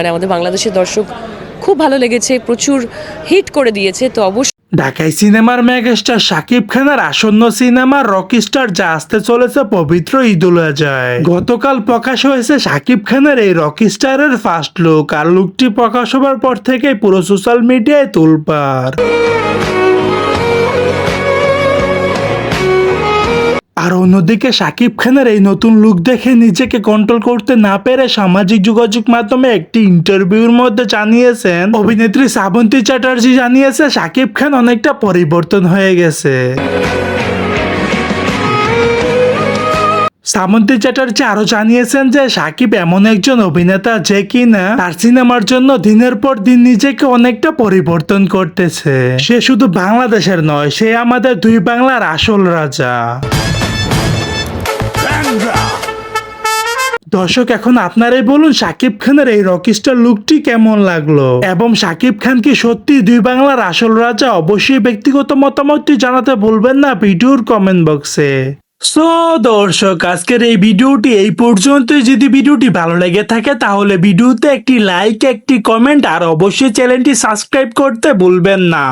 মানে আমাদের বাংলাদেশের দর্শক খুব ভালো লেগেছে, প্রচুর হিট করে দিয়েছে। তো অবশ্যই ঢাকাই সিনেমার মেগাস্টার শাকিব খানের আসন্ন সিনেমা রকস্টার যা আসতে চলেছে পবিত্র ঈদুল আজহায়। গতকাল প্রকাশ হয়েছে শাকিব খানের এই রকস্টারের ফার্স্ট লুক, আর লুকটি প্রকাশ হবার পর থেকে পুরো সোশ্যাল মিডিয়ায় তোলপাড়। আর অন্যদিকে শাকিব খানের এই নতুন লুক দেখে নিজেকে কন্ট্রোল করতে না পেরে সামাজিক যোগাযোগ মাধ্যমে একটি ইন্টারভিউর মধ্যে জানিয়েছেন অভিনেত্রী শ্রাবন্তী চ্যাটার্জি জানিয়েছে শাকিব খান অনেকটা পরিবর্তন হয়ে গেছে। শ্রাবন্তী চ্যাটার্জি আরো জানিয়েছেন যে শাকিব এমন একজন অভিনেতা যে কিনা তার সিনেমার জন্য দিনের পর দিন নিজেকে অনেকটা পরিবর্তন করতেছে। সে শুধু বাংলাদেশের নয়, সে আমাদের দুই বাংলার আসল রাজা। দর্শক, এখন আপনারাই বলুন শাকিব খানের এই রকস্টার লুকটি কেমন লাগলো, এবং শাকিব খান কি সত্যি দুই বাংলার আসল রাজা? অবশ্যই ব্যক্তিগত মতামতটি জানাতে ভুলবেন না ভিডিওর কমেন্ট বক্সে। সো দর্শক, আজকের এই ভিডিওটি এই পর্যন্তই। যদি ভিডিওটি ভালো লেগে থাকে তাহলে ভিডিওতে একটি লাইক, একটি কমেন্ট আর অবশ্যই চ্যানেলটি সাবস্ক্রাইব করতে ভুলবেন না।